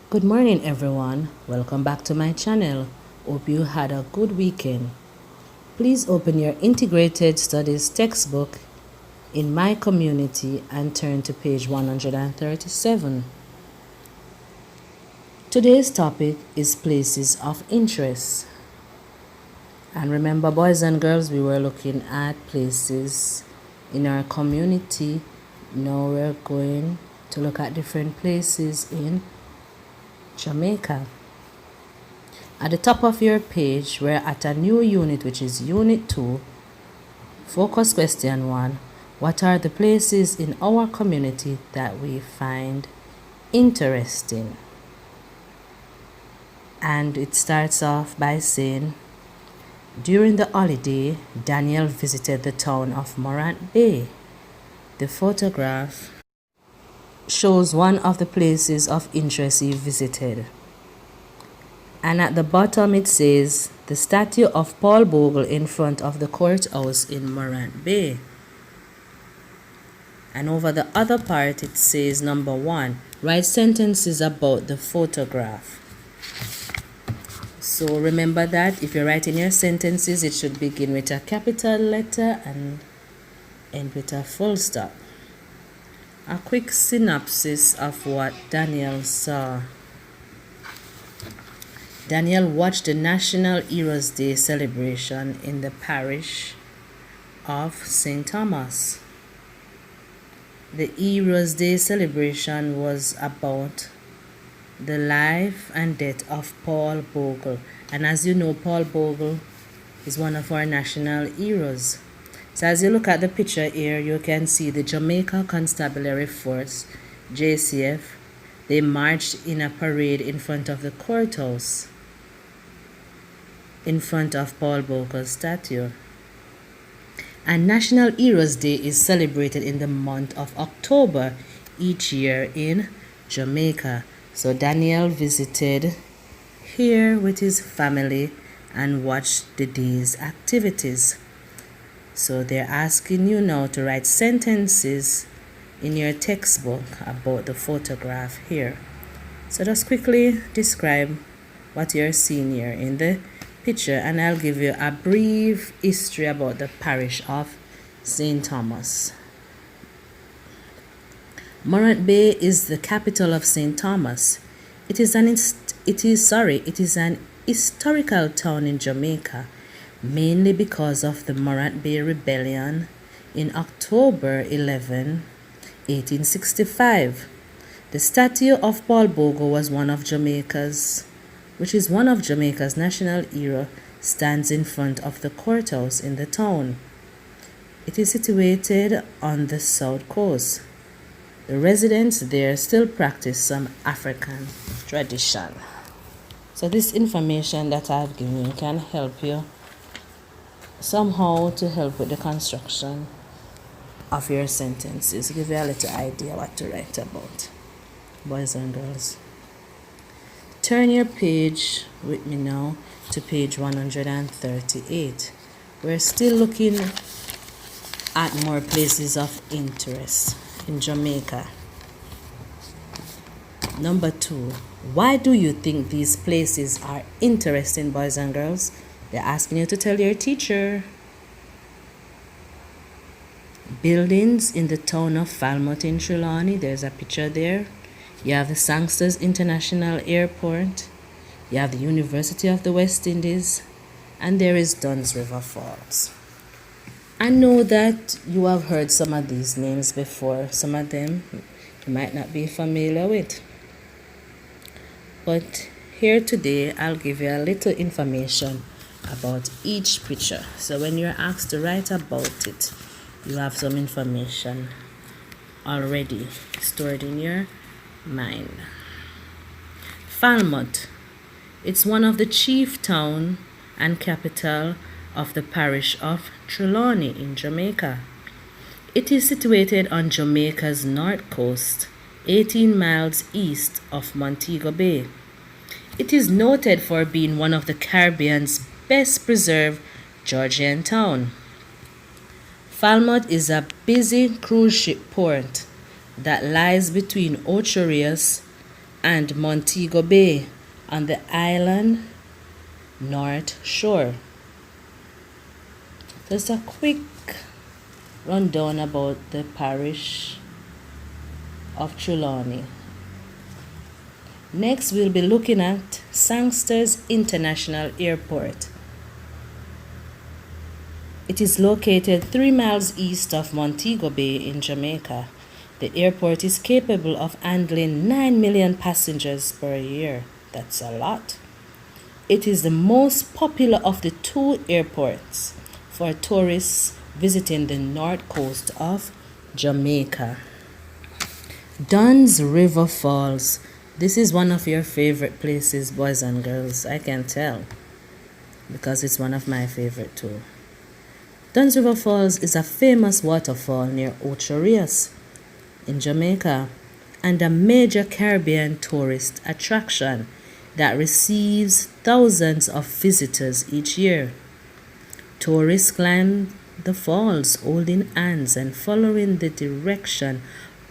Good morning, everyone. Welcome back to my channel. Hope you had a good weekend. Please open your integrated studies textbook in my community and turn to page 137. Today's topic is places of interest. And remember, boys and girls, we were looking at places in our community. Now we're going to look at different places in Jamaica. At the top of your page, we're at a new unit, which is Unit 2. Focus question 1. What are the places in our community that we find interesting? And it starts off by saying, during the holiday, Daniel visited the town of Morant Bay. The photograph shows one of the places of interest he visited. And at the bottom it says, the statue of Paul Bogle in front of the courthouse in Morant Bay. And over the other part it says, number 1, write sentences about the photograph. So remember that if you're writing your sentences, it should begin with a capital letter and end with a full stop. A quick synopsis of what Daniel saw. Daniel watched the National Heroes Day celebration in the parish of St. Thomas. The Heroes Day celebration was about the life and death of Paul Bogle. And as you know, Paul Bogle is one of our national heroes. So as you look at the picture here, you can see the Jamaica Constabulary Force, JCF. They marched in a parade in front of the courthouse, in front of Paul Bogle's statue. And National Heroes Day is celebrated in the month of October each year in Jamaica. So Daniel visited here with his family and watched the day's activities. So they're asking you now to write sentences in your textbook about the photograph here. So just quickly describe what you're seeing here in the picture, and I'll give you a brief history about the parish of St. Thomas. Morant Bay is the capital of St. Thomas. It is an historical town in Jamaica, mainly because of the Morant Bay Rebellion in October 11, 1865. The statue of Paul Bogle was one of Jamaica's national hero, stands in front of the courthouse in the town. It is situated on the south coast. The residents there still practice some African tradition. So this information that I've given you can help you somehow to help with the construction of your sentences. Give you a little idea what to write about, boys and girls. Turn your page with me now to page 138. We're still looking at more places of interest in Jamaica. Number 2, why do you think these places are interesting, boys and girls? They're asking you to tell your teacher. Buildings in the town of Falmouth in Trelawney. There's a picture there. You have the Sangsters International Airport. You have the University of the West Indies. And there is Dunn's River Falls. I know that you have heard some of these names before. Some of them you might not be familiar with. But here today, I'll give you a little information about each picture. So when you're asked to write about it, you have some information already stored in your mind. Falmouth. It's one of the chief town and capital of the parish of Trelawney in Jamaica. It is situated on Jamaica's north coast, 18 miles east of Montego Bay. It is noted for being one of the Caribbean's best preserved Georgian town. Falmouth is a busy cruise ship port that lies between Ocherius and Montego Bay on the island North Shore. Just a quick rundown about the parish of Trelawney. Next, we'll be looking at Sangster's International Airport. It is located 3 miles east of Montego Bay in Jamaica. The airport is capable of handling 9 million passengers per year. That's a lot. It is the most popular of the 2 airports for tourists visiting the north coast of Jamaica. Dunn's River Falls. This is one of your favorite places, boys and girls. I can tell, because it's one of my favorite too. Dunn's River Falls is a famous waterfall near Ocho Rios in Jamaica and a major Caribbean tourist attraction that receives thousands of visitors each year. Tourists climb the falls holding hands and following the direction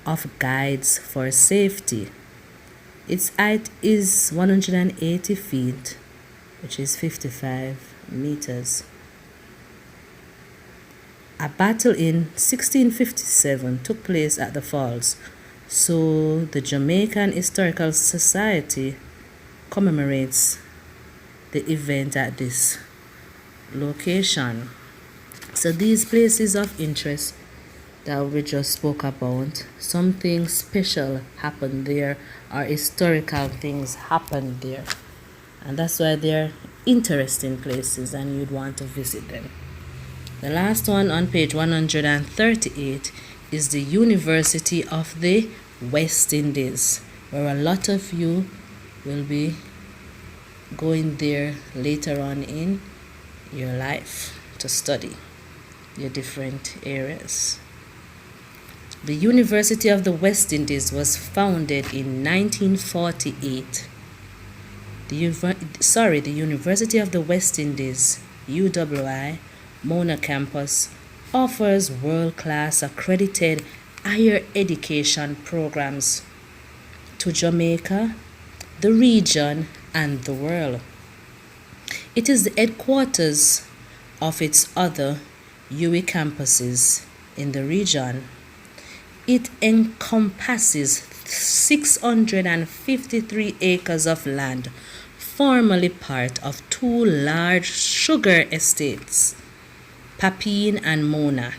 of guides for safety. Its height is 180 feet, which is 55 meters. A battle in 1657 took place at the falls, so the Jamaican Historical Society commemorates the event at this location. So these places of interest that we just spoke about, something special happened there, or historical things happened there, and that's why they're interesting places and you'd want to visit them. The last one on page 138 is the University of the West Indies, where a lot of you will be going there later on in your life to study your different areas. The University of the West Indies was founded in 1948. The University of the West Indies, UWI, Mona Campus, offers world-class accredited higher education programs to Jamaica, the region, and the world. It is the headquarters of its other UWI campuses in the region. It encompasses 653 acres of land, formerly part of 2 large sugar estates, Papine and Mona.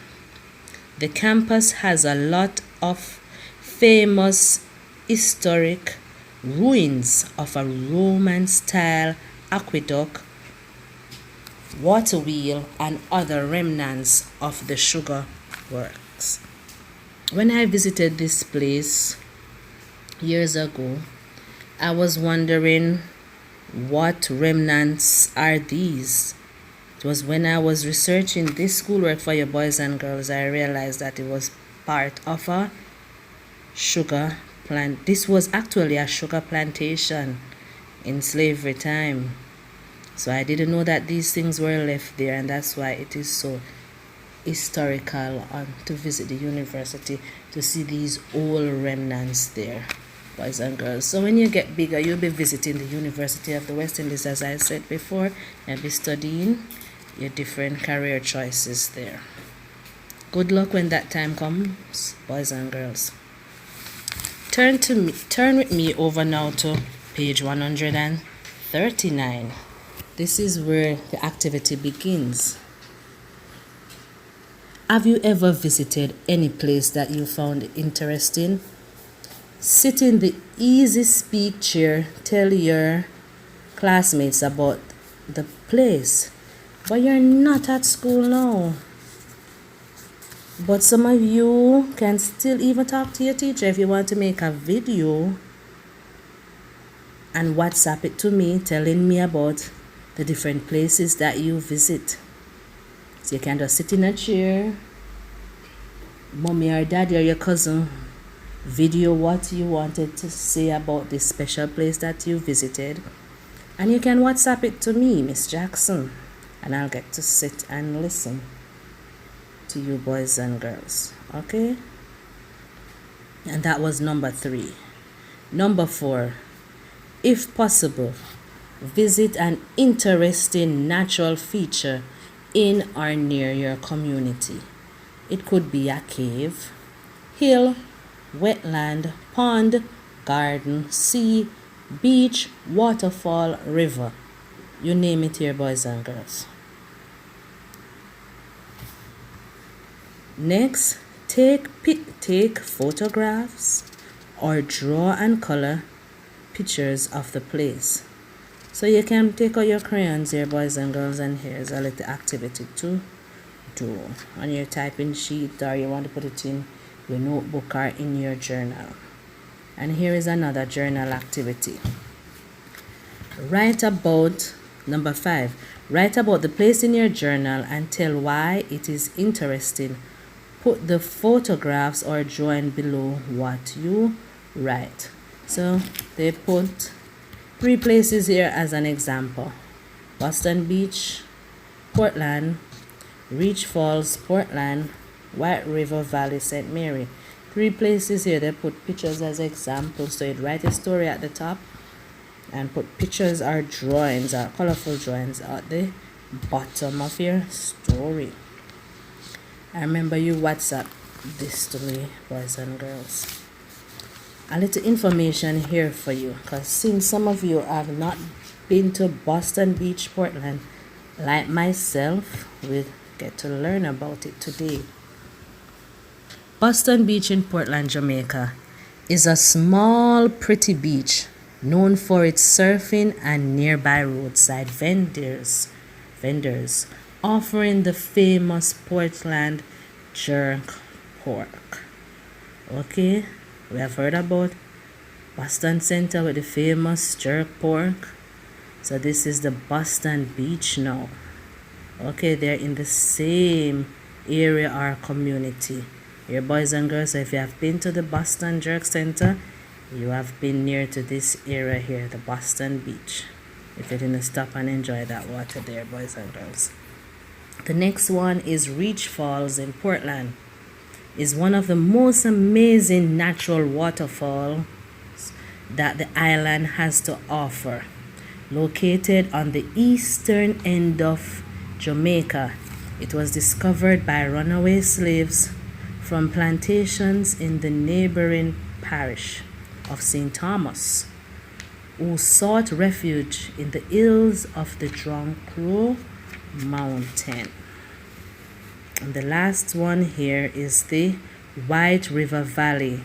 The campus has a lot of famous historic ruins of a Roman-style aqueduct, water wheel, and other remnants of the sugar works. When I visited this place years ago, I was wondering what remnants are these. It was when I was researching this schoolwork for your boys and girls, I realized that it was part of a sugar plant. This was actually a sugar plantation in slavery time. So I didn't know that these things were left there, and that's why it is so historical to visit the university to see these old remnants there, boys and girls. So when you get bigger, you'll be visiting the University of the West Indies, as I said before, and be studying your different career choices there. Good luck when that time comes, boys and girls. Turn with me over now to page 139. This is where the activity begins. Have you ever visited any place that you found interesting? Sit in the easy speak chair, tell your classmates about the place. But you're not at school now. But some of you can still even talk to your teacher if you want to make a video and WhatsApp it to me, telling me about the different places that you visit. So you can just sit in a chair, mommy or daddy or your cousin video what you wanted to say about this special place that you visited, and you can WhatsApp it to me, Miss Jackson, and I'll get to sit and listen to you boys and girls. Okay? And that was number 3. Number 4, If possible, visit an interesting natural feature in or near your community. It could be a cave, hill, wetland, pond, garden, sea, beach, waterfall, river. You name it here, boys and girls. Next, take photographs or draw and color pictures of the place. So you can take out your crayons here, boys and girls, and here's a little activity to do on your typing sheet, or you want to put it in your notebook or in your journal. And here is another journal activity. Write about number 5. Write about the place in your journal and tell why it is interesting. Put the photographs or drawing below what you write. So they put 3 places here as an example: Boston Beach, Portland, Reach Falls, Portland, White River Valley, St. Mary. 3 places here. They put pictures as examples. So you'd write a story at the top and put pictures or drawings or colorful drawings at the bottom of your story. I remember you WhatsApp this to me, boys and girls. A little information here for you, because since some of you have not been to Boston Beach, Portland, like myself, we get to learn about it today. Boston Beach in Portland, Jamaica is a small, pretty beach known for its surfing and nearby roadside vendors offering the famous Portland jerk pork. Okay, we have heard about Boston Center with the famous jerk pork. So this is the Boston Beach now. Okay, they're in the same area or community. Your boys and girls, so if you have been to the Boston Jerk Center, you have been near to this area here, the Boston Beach. If you didn't stop and enjoy that water there, boys and girls. The next one is Reach Falls in Portland. Is one of the most amazing natural waterfalls that the island has to offer. Located on the eastern end of Jamaica, it was discovered by runaway slaves from plantations in the neighboring parish of St. Thomas, who sought refuge in the hills of the Drunk Crow Mountain. And the last one here is the White River Valley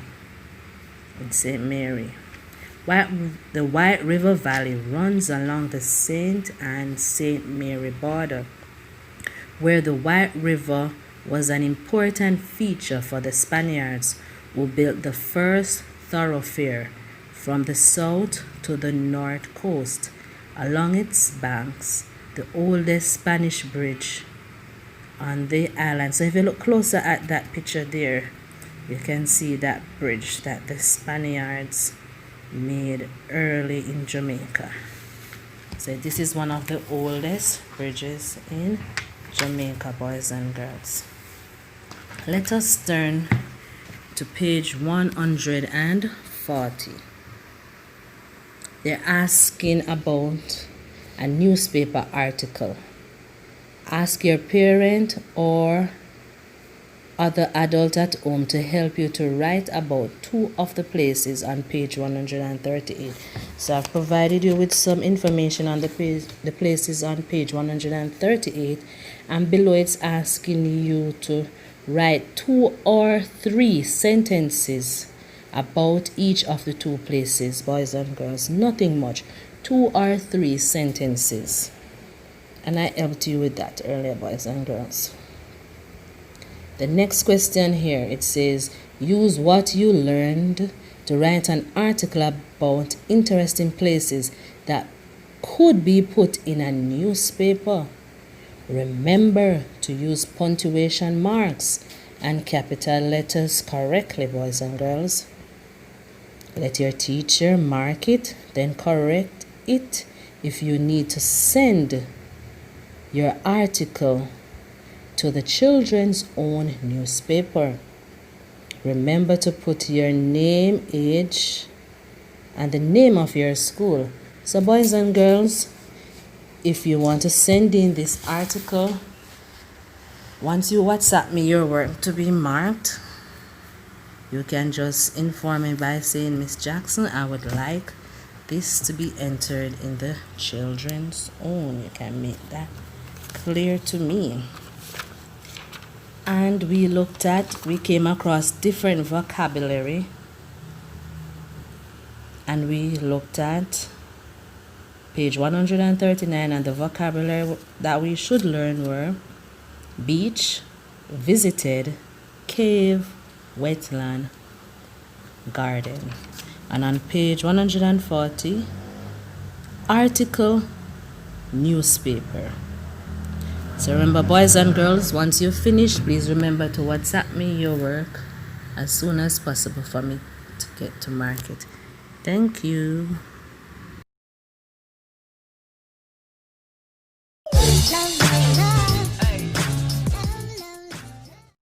in St. Mary. The White River Valley runs along the St. and St. Mary border, where the White River was an important feature for the Spaniards who built the first thoroughfare from the south to the north coast. Along its banks, the oldest Spanish bridge on the island. So if you look closer at that picture there, you can see that bridge that the Spaniards made early in Jamaica. So this is one of the oldest bridges in Jamaica, boys and girls. Let us turn to page 140. They're asking about a newspaper article. Ask your parent or other adult at home to help you to write about 2 of the places on page 138. So I've provided you with some information on the places on page 138, and below it's asking you to write 2 or 3 sentences about each of the 2 places, boys and girls. Nothing much. 2 or 3 sentences. And I helped you with that earlier, boys and girls. The next question here, it says, use what you learned to write an article about interesting places that could be put in a newspaper. Remember to use punctuation marks and capital letters correctly, boys and girls. Let your teacher mark it, then correct it if you need to send your article to the children's own newspaper. Remember to put your name, age, and the name of your school. So boys and girls, if you want to send in this article, once you WhatsApp me your work to be marked, you can just inform me by saying, Miss Jackson, I would like this to be entered in the children's own. You can make that clear to me. And we came across different vocabulary, and we looked at page 139, and the vocabulary that we should learn were beach, visited, cave, wetland, garden. And on page 140, article, newspaper. So remember, boys and girls, once you finish, please remember to WhatsApp me your work as soon as possible for me to get to market. Thank you.